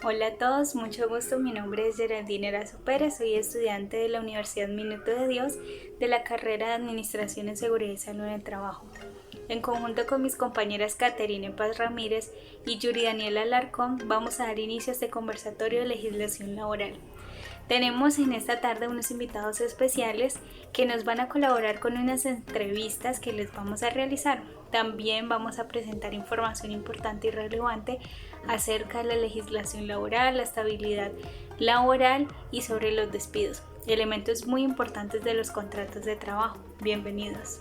Hola a todos, mucho gusto. Mi nombre es Geraldine Erazo Pérez, soy estudiante de la Universidad Minuto de Dios de la carrera de Administración en Seguridad y Salud en el Trabajo. En conjunto con mis compañeras Caterine Paz Ramírez y Yuri Daniela Alarcón, vamos a dar inicio a este conversatorio de legislación laboral. Tenemos en esta tarde unos invitados especiales que nos van a colaborar con unas entrevistas que les vamos a realizar. También vamos a presentar información importante y relevante acerca de la legislación laboral, la estabilidad laboral y sobre los despidos, elementos muy importantes de los contratos de trabajo. Bienvenidos.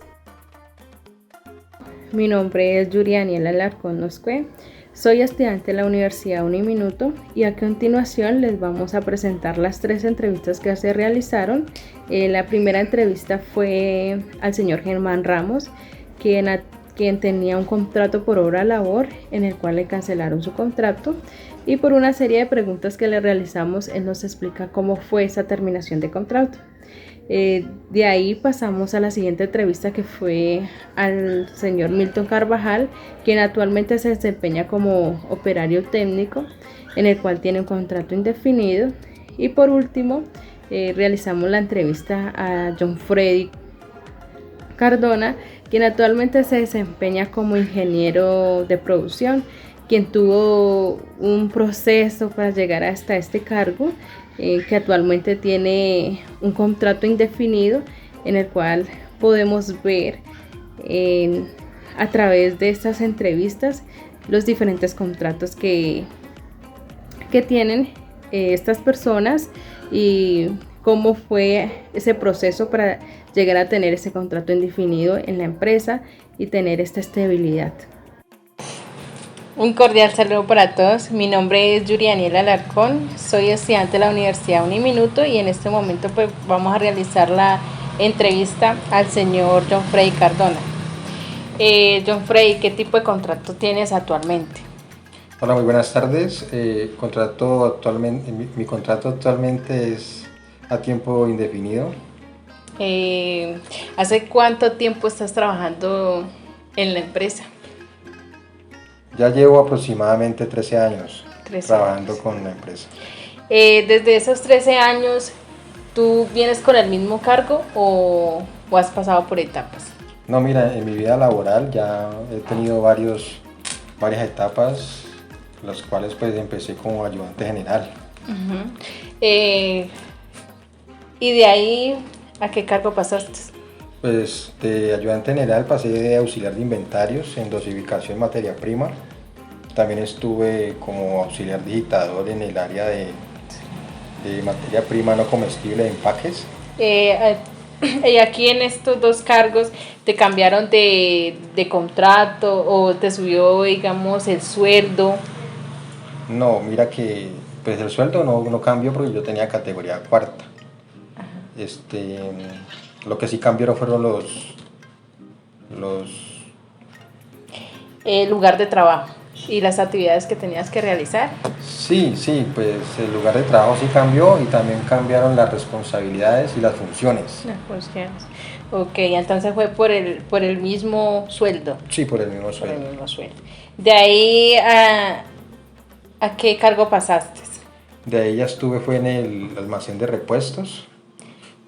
Mi nombre es Yuri Daniela Alarcón Noscue. Soy estudiante de la Universidad Uniminuto y a continuación les vamos a presentar las 3 entrevistas que se realizaron. La primera entrevista fue al señor Germán Ramos, quien tenía un contrato por hora labor en el cual le cancelaron su contrato, y por una serie de preguntas que le realizamos, él nos explica cómo fue esa terminación de contrato. De ahí pasamos a la siguiente entrevista, que fue al señor Milton Carvajal, quien actualmente se desempeña como operario técnico, en el cual tiene un contrato indefinido. Y por último, realizamos la entrevista a John Freddy Cardona, quien actualmente se desempeña como ingeniero de producción, quien tuvo un proceso para llegar hasta este cargo, que actualmente tiene un contrato indefinido, en el cual podemos ver a través de estas entrevistas los diferentes contratos que tienen estas personas y cómo fue ese proceso para llegar a tener ese contrato indefinido en la empresa y tener esta estabilidad. Un cordial saludo para todos. Mi nombre es Yuri Daniela Alarcón, soy estudiante de la Universidad Uniminuto y en este momento pues vamos a realizar la entrevista al señor John Freddy Cardona. John Freddy, ¿qué tipo de contrato tienes actualmente? Hola, muy buenas tardes. Mi contrato actualmente es a tiempo indefinido. ¿Hace cuánto tiempo estás trabajando en la empresa? Ya llevo aproximadamente 13 años trabajando con la empresa. Desde esos 13 años, ¿tú vienes con el mismo cargo o has pasado por etapas? No, mira, en mi vida laboral ya he tenido varias etapas, las cuales pues empecé como ayudante general. Uh-huh. ¿Y de ahí a qué cargo pasaste? Pues de ayudante general pasé de auxiliar de inventarios en dosificación de materia prima. También estuve como auxiliar digitador en el área de materia prima no comestible de empaques. Y aquí en estos 2 cargos, ¿te cambiaron de contrato o te subió, digamos, el sueldo? No, mira que pues el sueldo no cambió porque yo tenía categoría cuarta. Lo que sí cambiaron fueron El lugar de trabajo y las actividades que tenías que realizar. Sí, pues el lugar de trabajo sí cambió y también cambiaron las responsabilidades y las funciones. Las funciones. Ok, entonces fue por el mismo sueldo. Sí, por el mismo sueldo. Por el mismo sueldo. De ahí ¿a qué cargo pasaste? De ahí ya fue en el almacén de repuestos,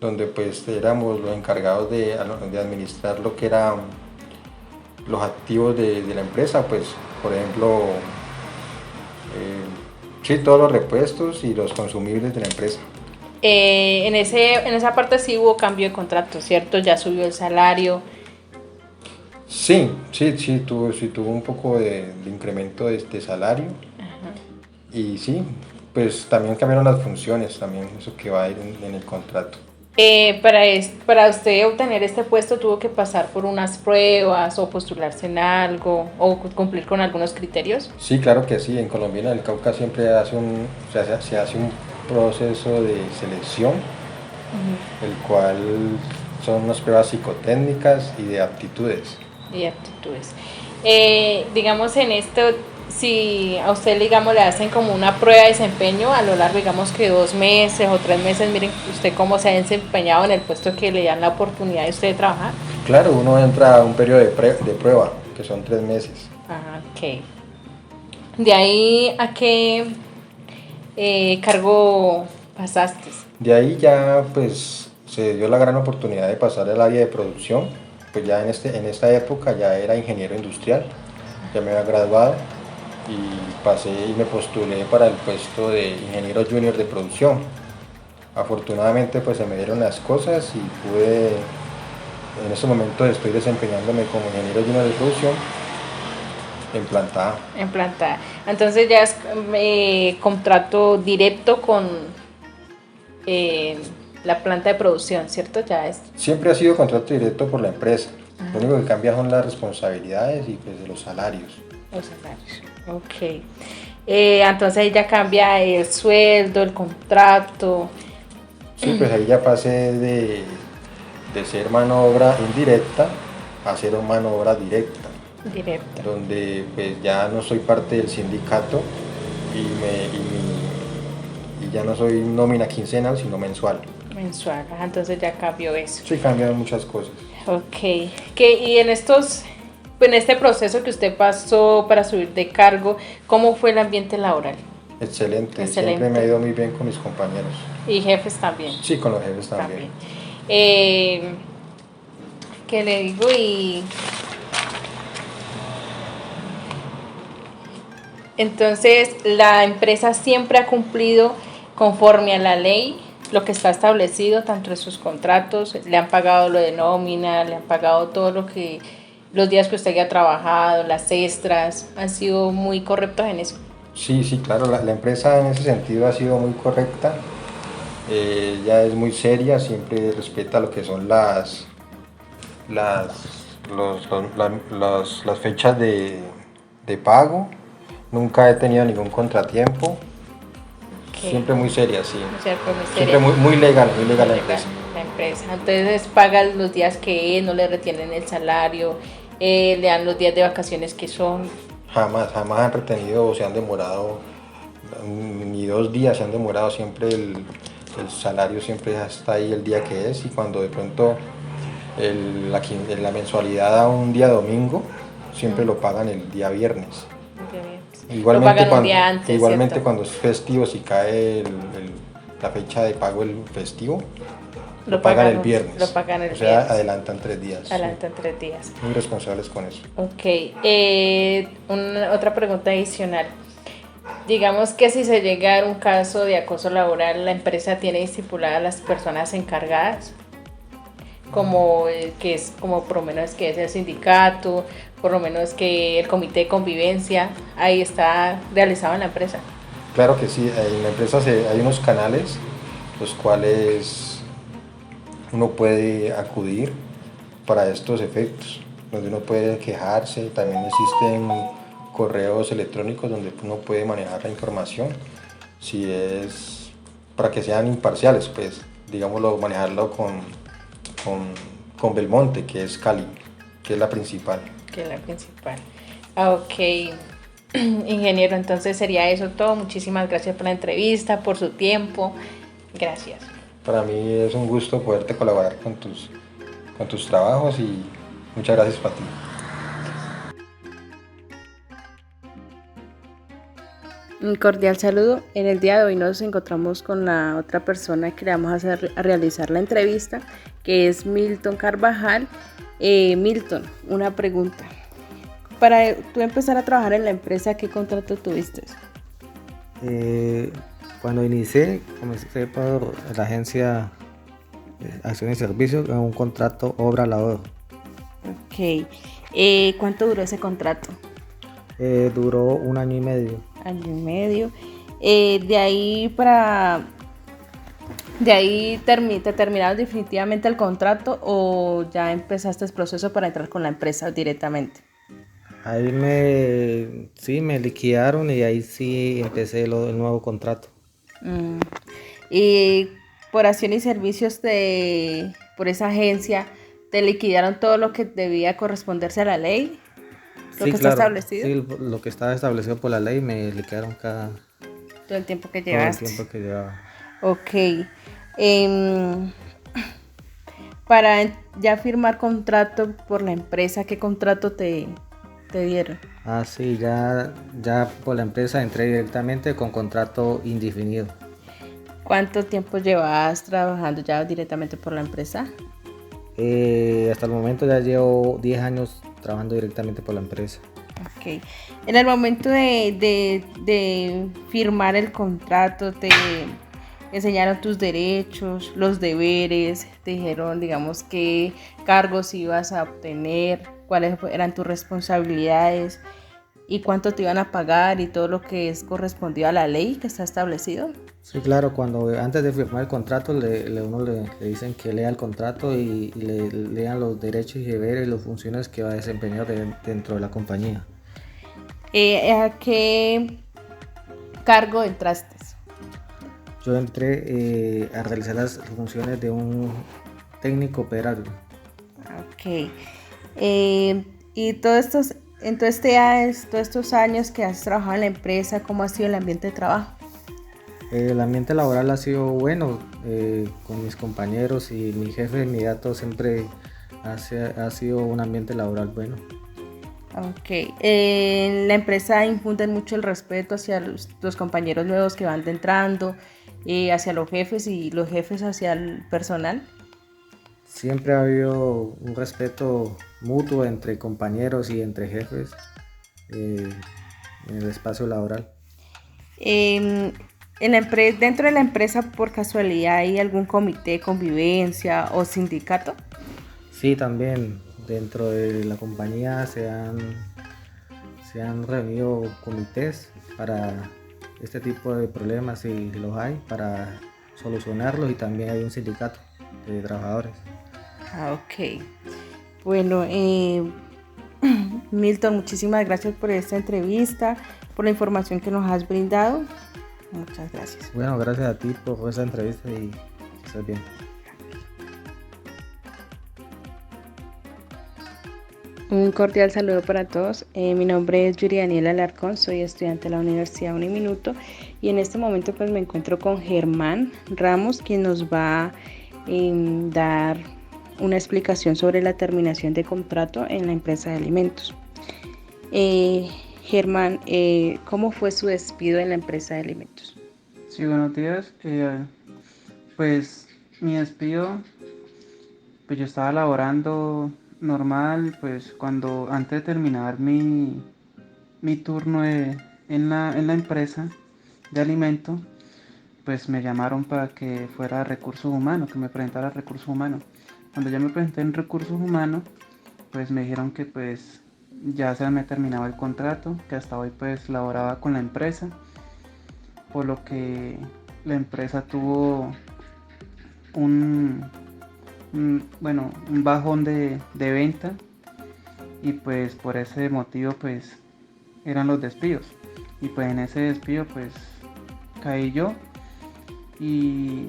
donde pues éramos los encargados de administrar lo que eran los activos de la empresa, pues por ejemplo, todos los repuestos y los consumibles de la empresa. En esa parte sí hubo cambio de contrato, ¿cierto? Ya subió el salario. Sí, tuvo un poco de incremento de salario. Ajá. Y sí, pues también cambiaron las funciones, también eso que va a ir en el contrato. Para usted obtener este puesto tuvo que pasar por unas pruebas o postularse en algo o cumplir con algunos criterios. Sí, claro que sí. En Colombia, en el Cauca siempre se hace un proceso de selección, uh-huh, el cual son unas pruebas psicotécnicas y de aptitudes. Digamos en esto, si a usted digamos le hacen como una prueba de desempeño a lo largo digamos que 2 meses o 3 meses, miren usted cómo se ha desempeñado en el puesto que le dan la oportunidad de usted de trabajar. Claro, uno entra a un periodo de prueba, que son 3 meses. Ajá, ok. De ahí a qué cargo pasaste? De ahí ya pues se dio la gran oportunidad de pasar al área de producción, pues ya en esta época ya era ingeniero industrial, ya me había graduado y pasé y me postulé para el puesto de ingeniero junior de producción. Afortunadamente pues se me dieron las cosas y pude, en estos momentos estoy desempeñándome como ingeniero junior de producción en planta A. En planta. Entonces ya es contrato directo con la planta de producción, ¿cierto? Ya es. Siempre ha sido contrato directo por la empresa. Lo único que cambia son las responsabilidades y pues los salarios. Los salarios. Ok. Entonces ahí ya cambia el sueldo, el contrato. Sí, pues ahí ya pasé de ser mano de obra indirecta a ser mano de obra directa. Directo. Donde pues ya no soy parte del sindicato y ya no soy nómina quincenal, sino mensual. Mensual. Entonces ya cambió eso. Sí, cambian muchas cosas. Ok. Y en este proceso que usted pasó para subir de cargo, ¿cómo fue el ambiente laboral? Excelente. Excelente. Siempre me ha ido muy bien con mis compañeros. Y jefes también. Sí, con los jefes también. ¿Qué le digo? Y entonces la empresa siempre ha cumplido conforme a la ley lo que está establecido, tanto en sus contratos, le han pagado lo de nómina, le han pagado todo lo que, los días que usted haya trabajado, las extras, han sido muy correctos en eso. Sí, sí, claro, la empresa en ese sentido ha sido muy correcta, ella es muy seria, siempre respeta lo que son las fechas de pago, nunca he tenido ningún contratiempo, Okay. Siempre muy seria, sí. Siempre muy Siempre muy legal la empresa. La empresa. Entonces pagan los días que es, no le retienen el salario, le dan los días de vacaciones que son. Jamás han retenido o se han demorado, ni 2 días se han demorado, siempre el salario siempre está ahí el día que es, y cuando de pronto la mensualidad da un día domingo, siempre lo pagan el día viernes. Igualmente, cuando es festivo, si cae la fecha de pago el festivo, lo pagan el viernes. Lo pagan el o sea, viernes. adelantan 3 días. Adelantan 3 días. Muy responsables con eso. Ok. Otra pregunta adicional. Digamos que si se llega a un caso de acoso laboral, la empresa tiene estipuladas a las personas encargadas, como que es como por lo menos que es el sindicato, por lo menos que el comité de convivencia, ahí está realizado en la empresa. Claro que sí, en la empresa hay unos canales los cuales uno puede acudir para estos efectos, donde uno puede quejarse. También existen correos electrónicos donde uno puede manejar la información, si es para que sean imparciales, pues digámoslo, manejarlo con Belmonte, que es Cali, que es la principal. Ok, ingeniero, entonces sería eso todo. Muchísimas gracias por la entrevista, por su tiempo. Gracias. Para mí es un gusto poderte colaborar con tus trabajos, y muchas gracias para ti. Un cordial saludo. En el día de hoy nos encontramos con la otra persona que le vamos a realizar la entrevista, que es Milton Carvajal. Milton, una pregunta. Para tú empezar a trabajar en la empresa, ¿qué contrato tuviste? Cuando comencé por la agencia Acción y Servicios en un contrato obra-labor. Ok. ¿Cuánto duró ese contrato? Duró 1 año y medio. Año y medio. ¿De ahí te terminaron definitivamente el contrato o ya empezaste el proceso para entrar con la empresa directamente? Ahí me liquidaron y ahí sí empecé el nuevo contrato. Y por Acción y Servicios por esa agencia, ¿te liquidaron todo lo que debía corresponderse a la ley? ¿Lo que está establecido? Sí, lo que estaba establecido por la ley me liquidaron todo el tiempo que llevaste. Todo el tiempo que llevaba. Ok. Para ya firmar contrato por la empresa, ¿qué contrato te te dieron? Ah, sí, ya por la empresa entré directamente con contrato indefinido. ¿Cuánto tiempo llevas trabajando ya directamente por la empresa? Hasta el momento ya llevo 10 años trabajando directamente por la empresa. Ok. En el momento de firmar el contrato, te enseñaron tus derechos, los deberes, te dijeron, digamos, qué cargos ibas a obtener, cuáles eran tus responsabilidades y cuánto te iban a pagar y todo lo que es correspondido a la ley que está establecido. Sí, claro, antes de firmar el contrato uno le dicen que lea el contrato y le lean los derechos y deberes y las funciones que va a desempeñar dentro de la compañía. ¿A qué cargo entraste? Yo entré a realizar las funciones de un técnico operario. Ok. Y todos estos años que has trabajado en la empresa, ¿cómo ha sido el ambiente de trabajo? El ambiente laboral ha sido bueno, con mis compañeros y mi jefe inmediato siempre ha sido un ambiente laboral bueno. Ok. En la empresa infunden mucho el respeto hacia los compañeros nuevos que van entrando, hacia los jefes y los jefes hacia el personal. Siempre ha habido un respeto mutuo entre compañeros y entre jefes en el espacio laboral. Dentro de la empresa, por casualidad, ¿hay algún comité de convivencia o sindicato? Sí, también dentro de la compañía se han reunido comités para este tipo de problemas, si los hay, para solucionarlos, y también hay un sindicato de trabajadores. Ah, ok. Bueno, Milton, muchísimas gracias por esta entrevista, por la información que nos has brindado. Muchas gracias. Bueno, gracias a ti por esta entrevista y que estés bien. Un cordial saludo para todos. Mi nombre es Yuri Daniela Alarcón, soy estudiante de la Universidad Uniminuto y en este momento pues me encuentro con Germán Ramos, quien nos va a dar una explicación sobre la terminación de contrato en la empresa de alimentos. Germán, ¿cómo fue su despido en la empresa de alimentos? Sí, buenos días. Pues mi despido, pues yo estaba laborando normal, pues antes de terminar mi turno en la empresa de alimento, pues me llamaron para que fuera a recursos humanos, que me presentara a recursos humanos. Cuando yo me presenté en recursos humanos, pues me dijeron que pues ya se me terminaba el contrato, que hasta hoy pues laboraba con la empresa, por lo que la empresa tuvo un bajón de venta, y pues por ese motivo pues eran los despidos, y pues en ese despido pues caí yo, y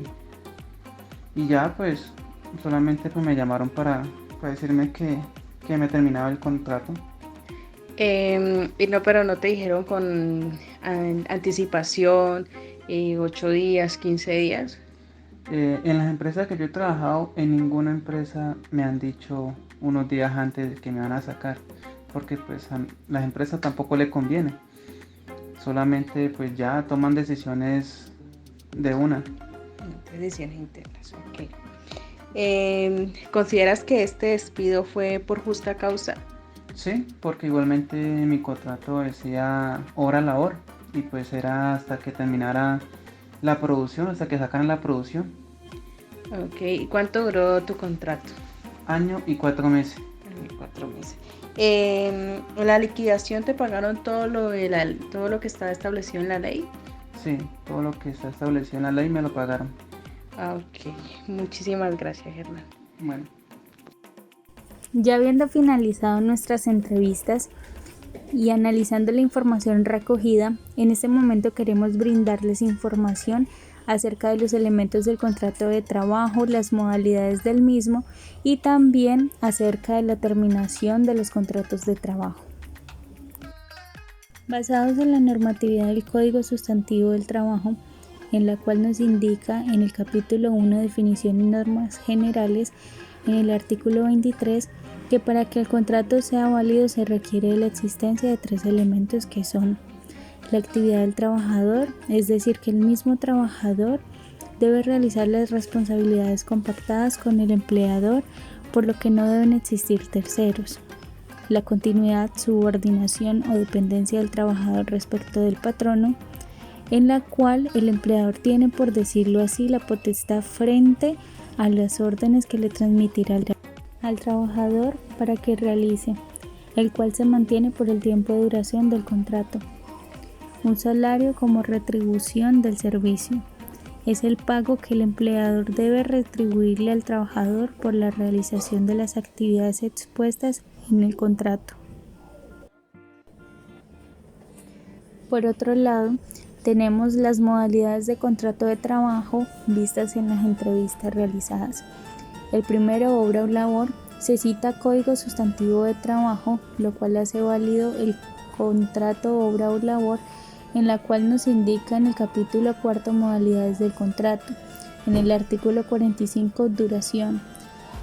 ya pues solamente pues me llamaron para decirme que me terminaba el contrato. Pero no te dijeron con anticipación, 8 días, 15 días. En las empresas que yo he trabajado, en ninguna empresa me han dicho unos días antes de que me van a sacar, porque pues a las empresas tampoco le conviene, solamente pues ya toman decisiones de una. Decisiones internas, ok. ¿Consideras que este despido fue por justa causa? Sí, porque igualmente mi contrato decía hora labor, y pues era hasta que terminara la producción, hasta que sacaran la producción. Ok, ¿y cuánto duró tu contrato? Año y 4 meses. 4 meses. ¿En la liquidación te pagaron todo lo que estaba establecido en la ley? Sí, todo lo que está establecido en la ley me lo pagaron. Ah, ok, muchísimas gracias, Germán. Bueno. Ya habiendo finalizado nuestras entrevistas y analizando la información recogida, en este momento queremos brindarles información acerca de los elementos del contrato de trabajo, las modalidades del mismo y también acerca de la terminación de los contratos de trabajo. Basados en la normatividad del Código Sustantivo del Trabajo, en la cual nos indica en el capítulo 1 definición y normas generales, en el artículo 23 que para que el contrato sea válido se requiere la existencia de 3 elementos que son la actividad del trabajador, es decir, que el mismo trabajador debe realizar las responsabilidades compactadas con el empleador, por lo que no deben existir terceros. La continuidad, subordinación o dependencia del trabajador respecto del patrono, en la cual el empleador tiene, por decirlo así, la potestad frente a las órdenes que le transmitirá al trabajador para que realice, el cual se mantiene por el tiempo de duración del contrato. Un salario como retribución del servicio. Es el pago que el empleador debe retribuirle al trabajador por la realización de las actividades expuestas en el contrato. Por otro lado, tenemos las modalidades de contrato de trabajo vistas en las entrevistas realizadas. El primero, obra o labor, se cita Código Sustantivo de Trabajo, lo cual hace válido el contrato obra o labor, en la cual nos indica en el capítulo 4 modalidades del contrato, en el artículo 45 duración,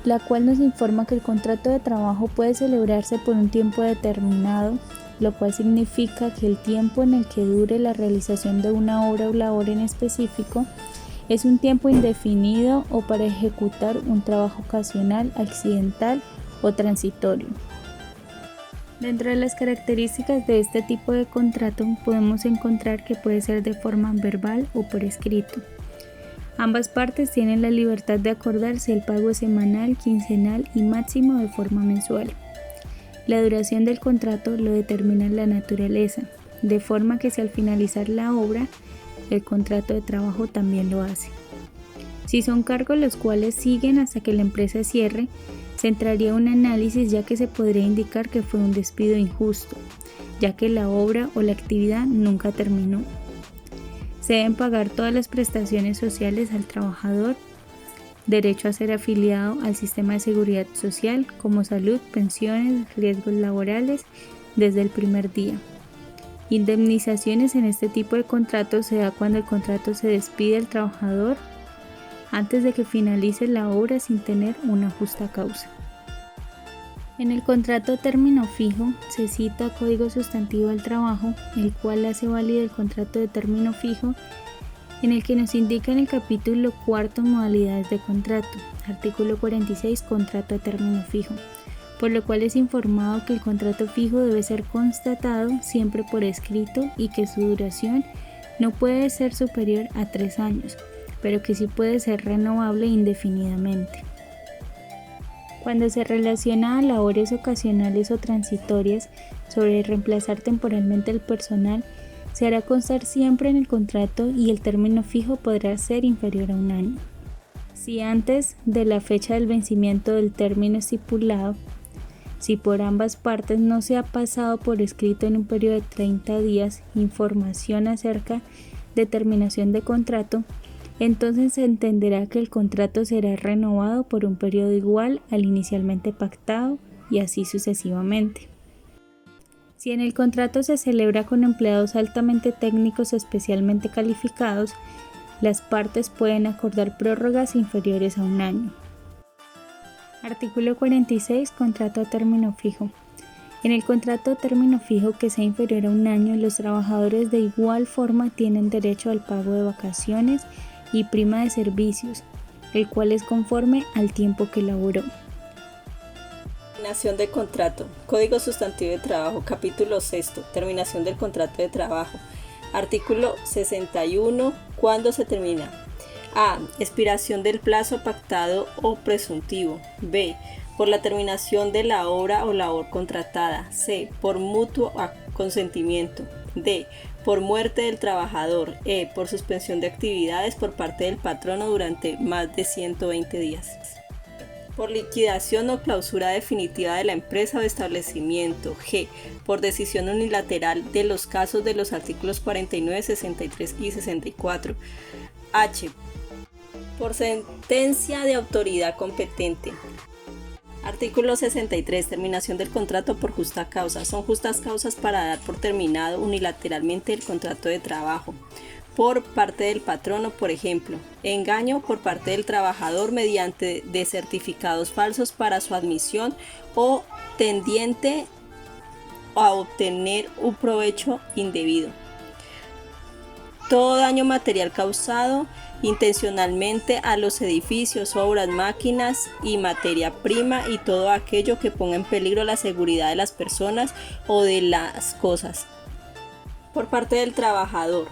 la cual nos informa que el contrato de trabajo puede celebrarse por un tiempo determinado, lo cual significa que el tiempo en el que dure la realización de una obra o labor en específico es un tiempo indefinido o para ejecutar un trabajo ocasional, accidental o transitorio. Dentro de las características de este tipo de contrato podemos encontrar que puede ser de forma verbal o por escrito. Ambas partes tienen la libertad de acordar si el pago es semanal, quincenal y máximo de forma mensual. La duración del contrato lo determina la naturaleza, de forma que si al finalizar la obra, el contrato de trabajo también lo hace. Si son cargos los cuales siguen hasta que la empresa cierre, se entraría un análisis, ya que se podría indicar que fue un despido injusto, ya que la obra o la actividad nunca terminó. Se deben pagar todas las prestaciones sociales al trabajador, derecho a ser afiliado al sistema de seguridad social como salud, pensiones, riesgos laborales desde el primer día. Indemnizaciones en este tipo de contratos se da cuando el contrato se despide al trabajador antes de que finalice la obra sin tener una justa causa. En el contrato de término fijo se cita Código Sustantivo del Trabajo, el cual hace válido el contrato de término fijo, en el que nos indica en el capítulo 4 modalidades de contrato, artículo 46 contrato de término fijo, por lo cual es informado que el contrato fijo debe ser constatado siempre por escrito y que su duración no puede ser superior a 3 años, pero que sí puede ser renovable indefinidamente. Cuando se relaciona a labores ocasionales o transitorias sobre reemplazar temporalmente el personal, se hará constar siempre en el contrato y el término fijo podrá ser inferior a 1 año. Si antes de la fecha del vencimiento del término estipulado, si por ambas partes no se ha pasado por escrito en un periodo de 30 días información acerca de terminación de contrato, entonces se entenderá que el contrato será renovado por un periodo igual al inicialmente pactado y así sucesivamente. Si en el contrato se celebra con empleados altamente técnicos o especialmente calificados, las partes pueden acordar prórrogas inferiores a 1 año. Artículo 46. Contrato a término fijo. En el contrato a término fijo que sea inferior a 1 año, los trabajadores de igual forma tienen derecho al pago de vacaciones y prima de servicios, el cual es conforme al tiempo que laboró. Terminación de contrato. Código Sustantivo de Trabajo, capítulo 6. Terminación del contrato de trabajo. Artículo 61. ¿Cuándo se termina? A. Expiración del plazo pactado o presuntivo. B. Por la terminación de la obra o labor contratada. C. Por mutuo consentimiento. D. Por muerte del trabajador. E. Por suspensión de actividades por parte del patrono durante más de 120 días. Por liquidación o clausura definitiva de la empresa o establecimiento. G. Por decisión unilateral de los casos de los artículos 49, 63 y 64. H. Por sentencia de autoridad competente. Artículo 63. Terminación del contrato por justa causa. Son justas causas para dar por terminado unilateralmente el contrato de trabajo. por parte del patrono, por ejemplo, engaño por parte del trabajador mediante de certificados falsos para su admisión o tendiente a obtener un provecho indebido. Todo daño material causado intencionalmente a los edificios, obras, máquinas y materia prima y todo aquello que ponga en peligro la seguridad de las personas o de las cosas. Por parte del trabajador.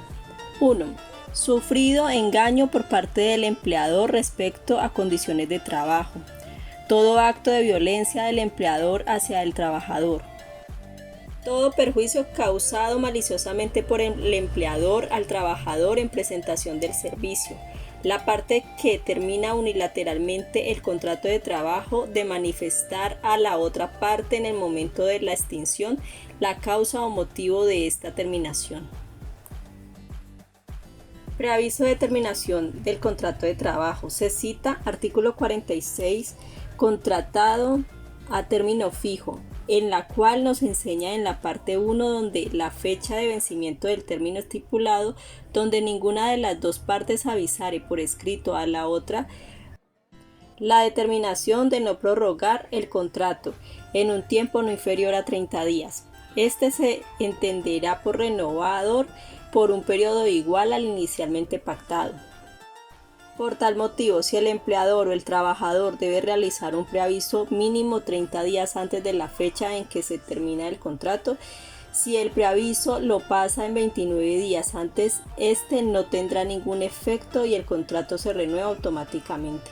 1. Sufrido engaño por parte del empleador respecto a condiciones de trabajo. Todo acto de violencia del empleador hacia el trabajador. Todo perjuicio causado maliciosamente por el empleador al trabajador en presentación del servicio. La parte que termina unilateralmente el contrato de trabajo de manifestar a la otra parte en el momento de la extinción la causa o motivo de esta terminación. Preaviso de terminación del contrato de trabajo. Se cita artículo 46, contratado a término fijo, en la cual nos enseña en la parte 1 donde la fecha de vencimiento del término estipulado, donde ninguna de las dos partes avisare por escrito a la otra la determinación de no prorrogar el contrato en un tiempo no inferior a 30 días. Este se entenderá por renovador por un periodo igual al inicialmente pactado. Por tal motivo, si el empleador o el trabajador debe realizar un preaviso mínimo 30 días antes de la fecha en que se termina el contrato, si el preaviso lo pasa en 29 días antes, este no tendrá ningún efecto y el contrato se renueva automáticamente.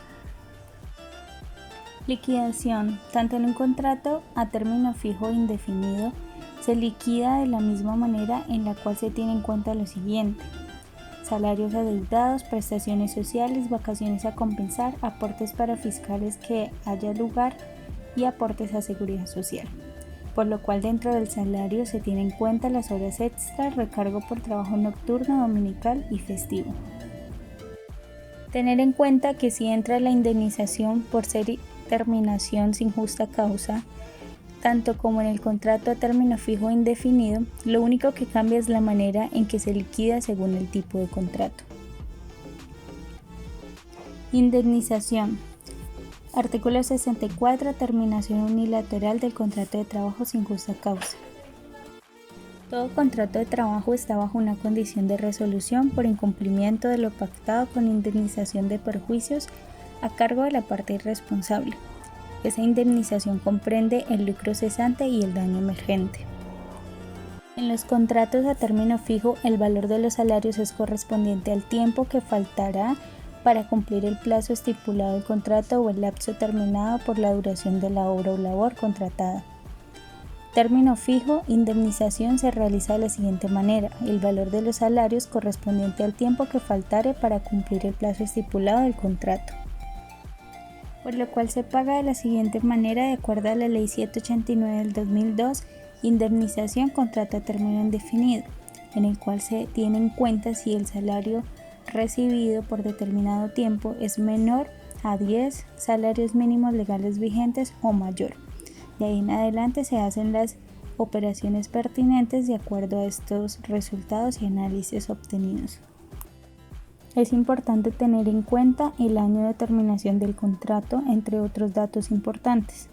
Liquidación. Tanto en un contrato a término fijo e indefinido, se liquida de la misma manera en la cual se tiene en cuenta lo siguiente: salarios adeudados, prestaciones sociales, vacaciones a compensar, aportes para fiscales que haya lugar y aportes a seguridad social. Por lo cual dentro del salario se tiene en cuenta las horas extras, recargo por trabajo nocturno, dominical y festivo. Tener en cuenta que si entra la indemnización por ser terminación sin justa causa, tanto como en el contrato a término fijo e indefinido, lo único que cambia es la manera en que se liquida según el tipo de contrato. Indemnización. Artículo 64. Terminación unilateral del contrato de trabajo sin justa causa. Todo contrato de trabajo está bajo una condición de resolución por incumplimiento de lo pactado con indemnización de perjuicios a cargo de la parte irresponsable. Esa indemnización comprende el lucro cesante y el daño emergente. En los contratos a término fijo, el valor de los salarios es correspondiente al tiempo que faltará para cumplir el plazo estipulado del contrato o el lapso terminado por la duración de la obra o labor contratada. Término fijo, indemnización se realiza de la siguiente manera: el valor de los salarios correspondiente al tiempo que faltare para cumplir el plazo estipulado del contrato, por lo cual se paga de la siguiente manera de acuerdo a la Ley 789 del 2002, indemnización contrato a término indefinido, en el cual se tiene en cuenta si el salario recibido por determinado tiempo es menor a 10 salarios mínimos legales vigentes o mayor. De ahí en adelante se hacen las operaciones pertinentes de acuerdo a estos resultados y análisis obtenidos. Es importante tener en cuenta el año de terminación del contrato, entre otros datos importantes.